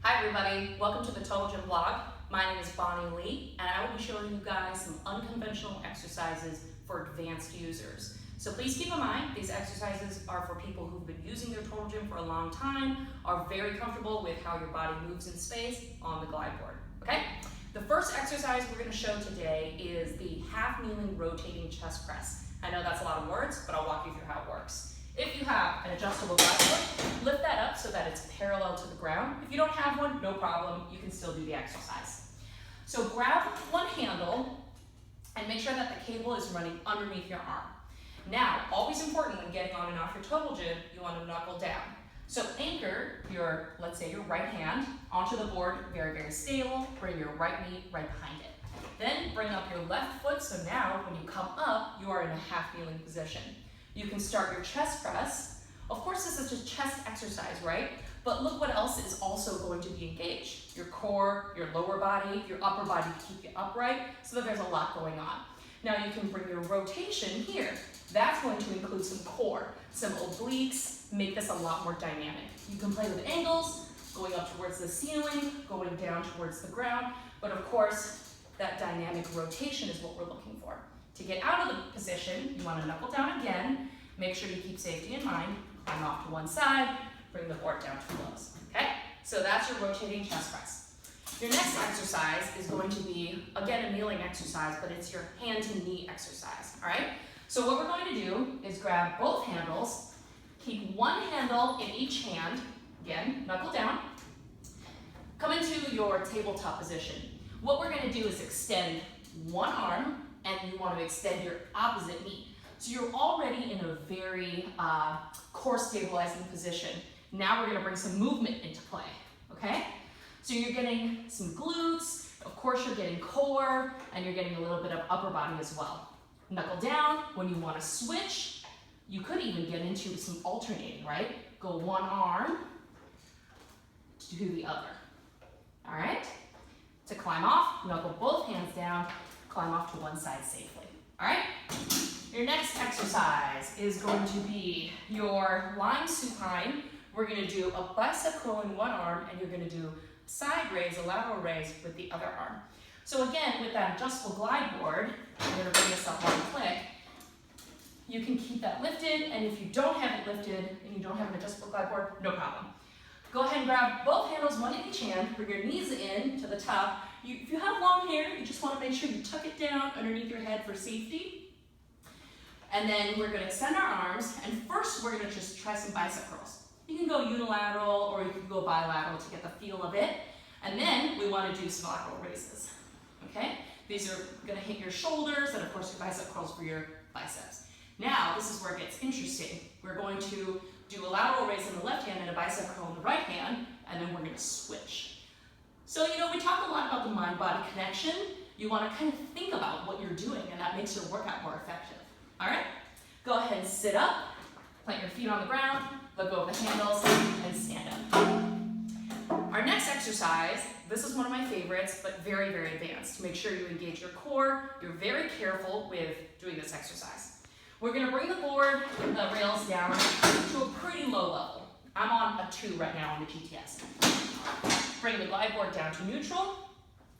Hi everybody, welcome to the Total Gym blog. My name is Bonnie Lee and I will be showing you guys some unconventional exercises for advanced users. So please keep in mind, these exercises are for people who've been using their Total Gym for a long time, are very comfortable with how your body moves in space on the glide board, okay? The first exercise we're going to show today is the half kneeling rotating chest press. I know that's a lot of words, but I'll walk you through how it works. If you have an adjustable glide board, lift that up so that it's parallel to the ground. If you don't have one, no problem, you can still do the exercise. So grab one handle and make sure that the cable is running underneath your arm. Now, always important when getting on and off your Total Gym, you want to knuckle down. So anchor your, let's say your right hand onto the board, very, very stable. Bring your right knee right behind it. Then bring up your left foot, so now when you come up, you are in a half kneeling position. You can start your chest press. Of course, this is just chest exercise, right? But look what else is also going to be engaged. Your core, your lower body, your upper body to keep you upright, so that there's a lot going on. Now you can bring your rotation here. That's going to include some core, some obliques, make this a lot more dynamic. You can play with angles, going up towards the ceiling, going down towards the ground, but of course, that dynamic rotation is what we're looking for. To get out of the position, you want to knuckle down again. Make sure you keep safety in mind. Climb off to one side, bring the board down to close. Okay? So that's your rotating chest press. Your next exercise is going to be, again, a kneeling exercise, but it's your hand to knee exercise. All right? So what we're going to do is grab both handles, keep one handle in each hand, again, knuckle down, come into your tabletop position. What we're going to do is extend one arm, and you want to extend your opposite knee. So you're already in a very core stabilizing position. Now we're going to bring some movement into play, okay? So you're getting some glutes, of course you're getting core, and you're getting a little bit of upper body as well. Knuckle down. When you want to switch, you could even get into some alternating, right? Go one arm to the other, all right? To climb off, knuckle both hands down, climb off to one side safely, all right? Your next exercise is going to be your lying supine. We're gonna do a bicep curl in one arm, and you're gonna do a side raise, a lateral raise with the other arm. So again, with that adjustable glide board, I'm gonna bring this up one click, you can keep that lifted, and if you don't have it lifted, and you don't have an adjustable glide board, no problem. Go ahead and grab both handles, one in each hand, bring your knees in to the top. If you have long hair, you just want to make sure you tuck it down underneath your head for safety. And then we're going to extend our arms, and first we're going to just try some bicep curls. You can go unilateral or you can go bilateral to get the feel of it. And then we want to do some lateral raises, okay? These are going to hit your shoulders, and of course your bicep curls for your biceps. Now, this is where it gets interesting. We're going to do a lateral raise in the left hand and a bicep curl in the right hand, and then we're going to switch. So, you know, we talk a lot about the mind-body connection. You want to kind of think about what you're doing, and that makes your workout more effective. All right? Go ahead and sit up, plant your feet on the ground, let go of the handles, and stand up. Our next exercise, this is one of my favorites, but very, very advanced. Make sure you engage your core. You're very careful with doing this exercise. We're going to bring the board, the rails down to a pretty low level. I'm on a 2 right now on the GTS. Bring the glide board down to neutral,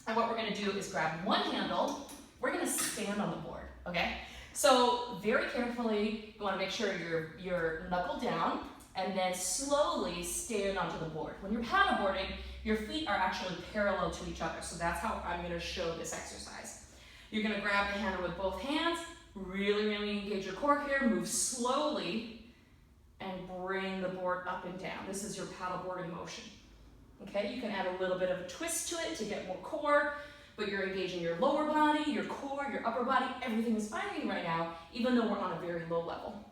and what we're going to do is grab one handle. We're going to stand on the board, okay? So very carefully, you want to make sure you're knuckled down, and then slowly stand onto the board. When you're paddleboarding, your feet are actually parallel to each other, so that's how I'm going to show this exercise. You're going to grab the handle with both hands, really, really engage your core here, move slowly, and bring the board up and down. This is your paddleboarding motion. Okay, you can add a little bit of a twist to it to get more core, but you're engaging your lower body, your core, your upper body, everything is firing right now, even though we're on a very low level.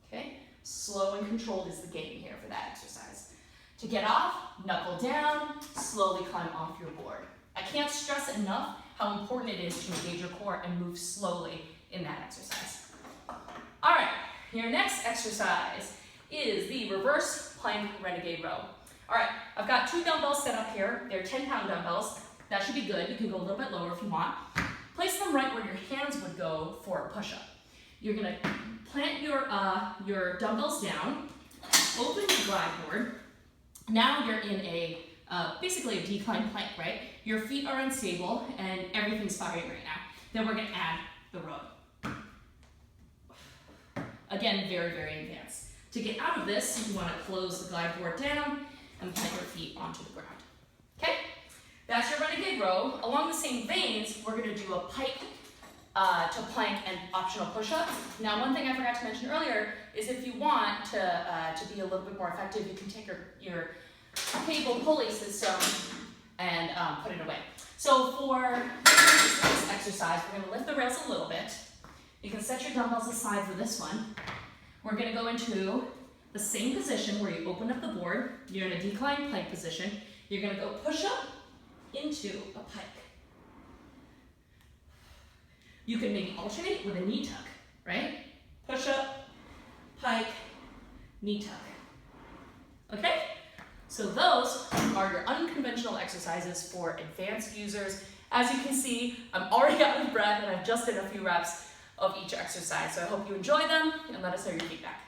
Okay, slow and controlled is the game here for that exercise. To get off, knuckle down, slowly climb off your board. I can't stress enough how important it is to engage your core and move slowly in that exercise. All right, your next exercise is the reverse plank renegade row. All right, I've got 2 dumbbells set up here. They're 10-pound dumbbells. That should be good. You can go a little bit lower if you want. Place them right where your hands would go for a push-up. You're gonna plant your dumbbells down, open your glide board. Now you're in a basically a decline plank, right? Your feet are unstable and everything's firing right now. Then we're gonna add the row. Again, very, very advanced. To get out of this, you wanna close the glide board down and plant your feet onto the ground. Okay? That's your renegade row. Along the same veins, we're gonna do a pike to plank and optional push-up. Now, one thing I forgot to mention earlier is if you want to be a little bit more effective, you can take your cable pulley system and put it away. So for this exercise, we're gonna lift the rails a little bit. You can set your dumbbells aside for this one. We're gonna go into the same position where you open up the board. You're in a decline plank position. You're gonna go push up into a pike. You can maybe alternate with a knee tuck, right? Push up, pike, knee tuck. Okay? So those are your unconventional exercises for advanced users. As you can see, I'm already out of breath and I've just did a few reps of each exercise. So I hope you enjoy them and let us know your feedback.